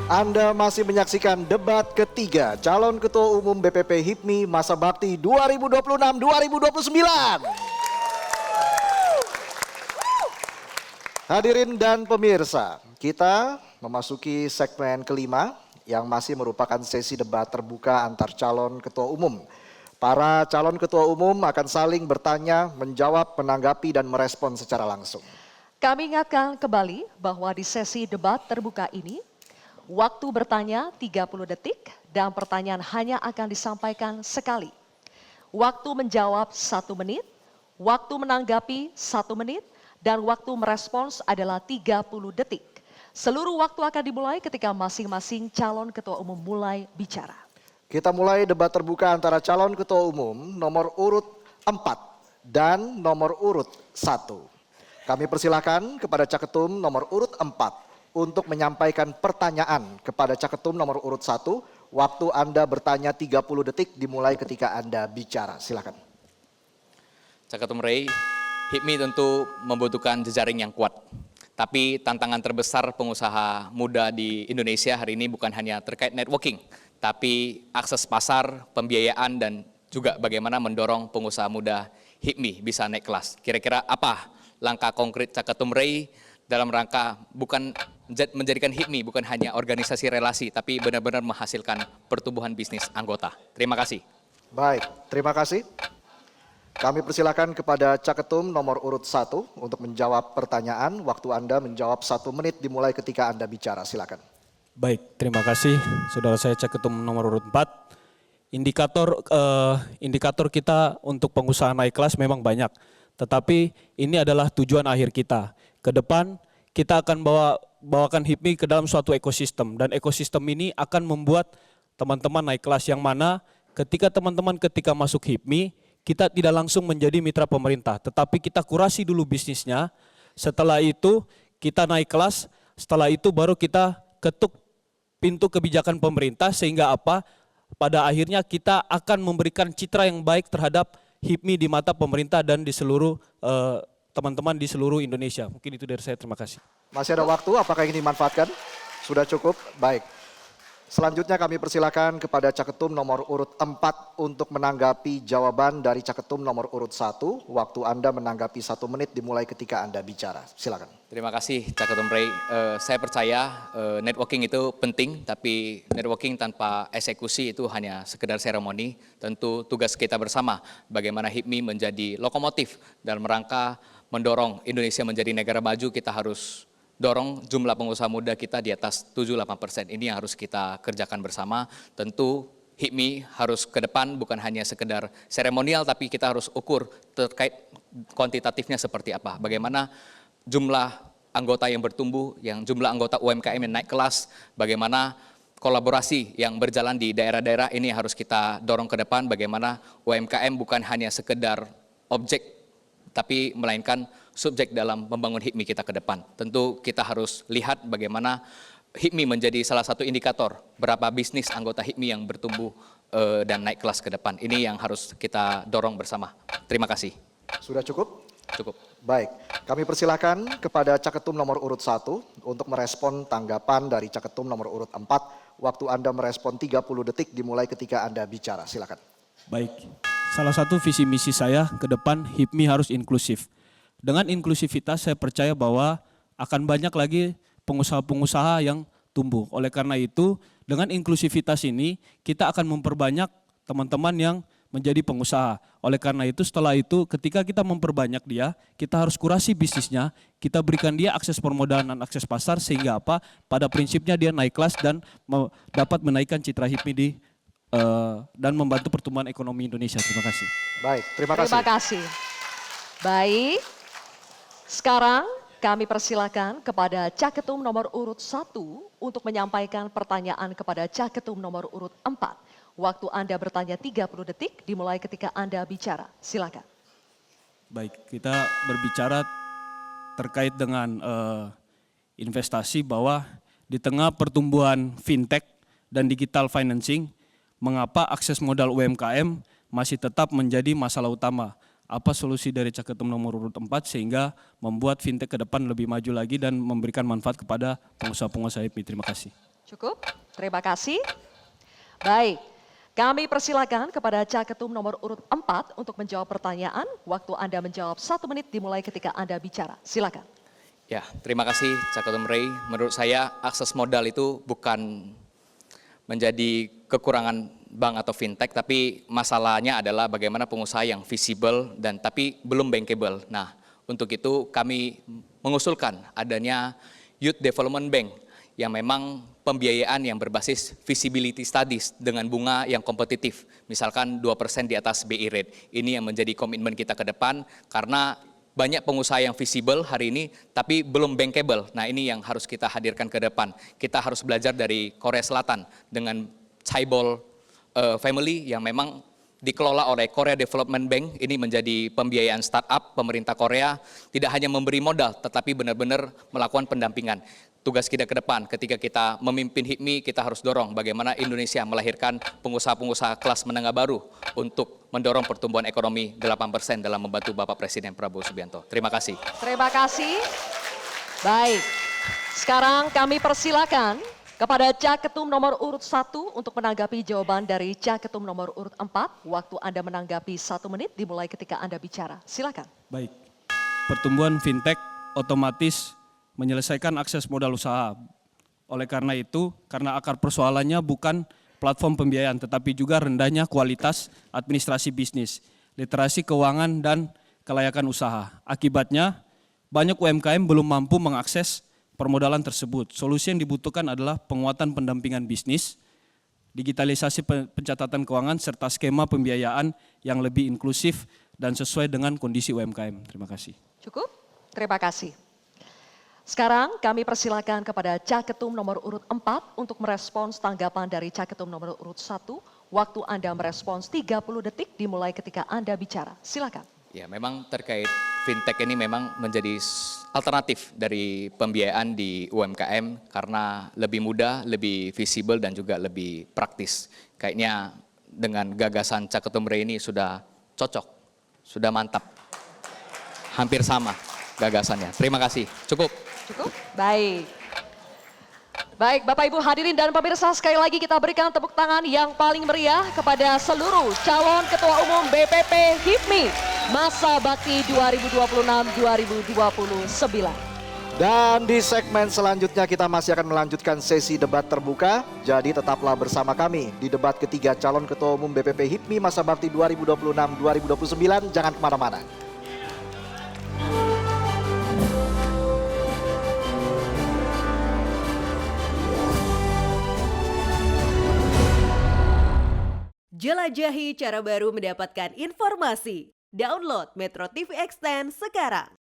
Anda masih menyaksikan debat ketiga calon ketua umum BPP HIPMI masa bakti 2026-2029. Hadirin dan pemirsa, kita memasuki segmen kelima yang masih merupakan sesi debat terbuka antar calon ketua umum. Para calon ketua umum akan saling bertanya, menjawab, menanggapi, dan merespon secara langsung. Kami ingatkan kembali bahwa di sesi debat terbuka ini, waktu bertanya 30 detik dan pertanyaan hanya akan disampaikan sekali. Waktu menjawab 1 menit, waktu menanggapi 1 menit, dan waktu merespons adalah 30 detik. Seluruh waktu akan dimulai ketika masing-masing calon ketua umum mulai bicara. Kita mulai debat terbuka antara calon ketua umum nomor urut 4 dan nomor urut 1. Kami persilakan kepada Caketum nomor urut 4 untuk menyampaikan pertanyaan kepada Caketum nomor urut 1. Waktu Anda bertanya 30 detik dimulai ketika Anda bicara. Silakan. Caketum Ray, HIPMI tentu membutuhkan jejaring yang kuat. Tapi tantangan terbesar pengusaha muda di Indonesia hari ini bukan hanya terkait networking, tapi akses pasar, pembiayaan, dan juga bagaimana mendorong pengusaha muda HIPMI bisa naik kelas. Kira-kira apa langkah konkret Caketum Ray dalam rangka bukan menjadikan HIPMI bukan hanya organisasi relasi, tapi benar-benar menghasilkan pertumbuhan bisnis anggota. Terima kasih. Baik, terima kasih. Kami persilakan kepada Caketum nomor urut 1 untuk menjawab pertanyaan. Waktu Anda menjawab 1 menit dimulai ketika Anda bicara. Silakan. Baik, terima kasih saudara saya Caketum nomor urut 4. Indikator kita untuk pengusaha naik kelas memang banyak. Tetapi ini adalah tujuan akhir kita. Ke depan kita akan bawakan HIPMI ke dalam suatu ekosistem. Dan ekosistem ini akan membuat teman-teman naik kelas yang mana ketika teman-teman masuk HIPMI, kita tidak langsung menjadi mitra pemerintah, tetapi kita kurasi dulu bisnisnya. Setelah itu kita naik kelas, setelah itu baru kita ketuk pintu kebijakan pemerintah sehingga apa? Pada akhirnya kita akan memberikan citra yang baik terhadap HIPMI di mata pemerintah dan di seluruh teman-teman di seluruh Indonesia. Mungkin itu dari saya, terima kasih. Masih ada waktu, apakah ingin dimanfaatkan? Sudah cukup? Baik. Selanjutnya kami persilakan kepada Caketum nomor urut 4 untuk menanggapi jawaban dari Caketum nomor urut 1. Waktu Anda menanggapi 1 menit dimulai ketika Anda bicara. Silakan. Terima kasih Caketum Ray. Saya percaya networking itu penting, tapi networking tanpa eksekusi itu hanya sekedar seremoni. Tentu tugas kita bersama bagaimana HIPMI menjadi lokomotif dalam rangka mendorong Indonesia menjadi negara maju. Kita harus dorong jumlah pengusaha muda kita di atas 7-8%. Ini yang harus kita kerjakan bersama. Tentu HIPMI harus ke depan bukan hanya sekedar seremonial, tapi kita harus ukur terkait kuantitatifnya seperti apa. Bagaimana jumlah anggota yang bertumbuh, yang jumlah anggota UMKM yang naik kelas, bagaimana kolaborasi yang berjalan di daerah-daerah ini harus kita dorong ke depan. Bagaimana UMKM bukan hanya sekedar objek, tapi melainkan subjek dalam membangun HIPMI kita ke depan. Tentu kita harus lihat bagaimana HIPMI menjadi salah satu indikator berapa bisnis anggota HIPMI yang bertumbuh dan naik kelas ke depan. Ini yang harus kita dorong bersama. Terima kasih. Sudah cukup? Cukup. Baik, kami persilakan kepada Caketum nomor urut 1 untuk merespon tanggapan dari Caketum nomor urut 4. Waktu Anda merespon 30 detik dimulai ketika Anda bicara. Silakan. Baik, salah satu visi misi saya ke depan HIPMI harus inklusif. Dengan inklusivitas saya percaya bahwa akan banyak lagi pengusaha-pengusaha yang tumbuh. Oleh karena itu dengan inklusivitas ini kita akan memperbanyak teman-teman yang menjadi pengusaha. Oleh karena itu setelah itu ketika kita memperbanyak dia, kita harus kurasi bisnisnya, kita berikan dia akses permodalan dan akses pasar sehingga apa? Pada prinsipnya dia naik kelas dan dapat menaikkan citra HIPMI dan membantu pertumbuhan ekonomi Indonesia. Terima kasih. Baik, terima kasih. Terima kasih. Baik. Sekarang kami persilakan kepada Caketum nomor urut 1 untuk menyampaikan pertanyaan kepada Caketum nomor urut 4. Waktu Anda bertanya 30 detik dimulai ketika Anda bicara. Silakan. Baik, kita berbicara terkait dengan investasi bahwa di tengah pertumbuhan fintech dan digital financing, mengapa akses modal UMKM masih tetap menjadi masalah utama. Apa solusi dari Caketum nomor urut 4 sehingga membuat fintech ke depan lebih maju lagi dan memberikan manfaat kepada pengusaha-pengusaha HIPMI. Terima kasih. Cukup, terima kasih. Baik, kami persilakan kepada Caketum nomor urut 4 untuk menjawab pertanyaan. Waktu Anda menjawab 1 menit dimulai ketika Anda bicara. Silakan. Ya, terima kasih Caketum Ray. Menurut saya akses modal itu bukan menjadi kekurangan bank atau fintech, tapi masalahnya adalah bagaimana pengusaha yang visible dan tapi belum bankable. Nah, untuk itu kami mengusulkan adanya Youth Development Bank yang memang pembiayaan yang berbasis visibility studies dengan bunga yang kompetitif, misalkan 2% di atas BI rate. Ini yang menjadi komitmen kita ke depan karena banyak pengusaha yang visible hari ini tapi belum bankable. Nah, ini yang harus kita hadirkan ke depan. Kita harus belajar dari Korea Selatan dengan Chaebol Family yang memang dikelola oleh Korea Development Bank. Ini menjadi pembiayaan startup pemerintah Korea, tidak hanya memberi modal tetapi benar-benar melakukan pendampingan. Tugas kita ke depan ketika kita memimpin HIPMI, kita harus dorong bagaimana Indonesia melahirkan pengusaha-pengusaha kelas menengah baru untuk mendorong pertumbuhan ekonomi 8% dalam membantu Bapak Presiden Prabowo Subianto. Terima kasih. Terima kasih. Baik, sekarang kami persilakan kepada Caketum nomor urut 1 untuk menanggapi jawaban dari Caketum nomor urut 4. Waktu Anda menanggapi 1 menit dimulai ketika Anda bicara. Silakan. Baik, pertumbuhan fintech otomatis menyelesaikan akses modal usaha. Oleh karena itu, karena akar persoalannya bukan platform pembiayaan, tetapi juga rendahnya kualitas administrasi bisnis, literasi keuangan, dan kelayakan usaha. Akibatnya, banyak UMKM belum mampu mengakses permodalan tersebut. Solusi yang dibutuhkan adalah penguatan pendampingan bisnis, digitalisasi pencatatan keuangan, serta skema pembiayaan yang lebih inklusif dan sesuai dengan kondisi UMKM. Terima kasih. Cukup? Terima kasih. Sekarang kami persilakan kepada Caketum nomor urut 4 untuk merespons tanggapan dari Caketum nomor urut 1. Waktu Anda merespons 30 detik dimulai ketika Anda bicara. Silakan. Ya, memang terkait fintech ini memang menjadi alternatif dari pembiayaan di UMKM karena lebih mudah, lebih visible dan juga lebih praktis. Kayaknya dengan gagasan Caketum Ray ini sudah cocok, sudah mantap. Hampir sama gagasannya. Terima kasih. Cukup. Cukup? Baik. Baik, Bapak Ibu hadirin dan pemirsa, sekali lagi kita berikan tepuk tangan yang paling meriah kepada seluruh calon Ketua Umum BPP HIPMI Masa Bakti 2026-2029. Dan di segmen selanjutnya kita masih akan melanjutkan sesi debat terbuka. Jadi tetaplah bersama kami di debat ketiga calon Ketua Umum BPP HIPMI Masa Bakti 2026-2029. Jangan kemana-mana. Jelajahi cara baru mendapatkan informasi. Download Metro TV Extend sekarang.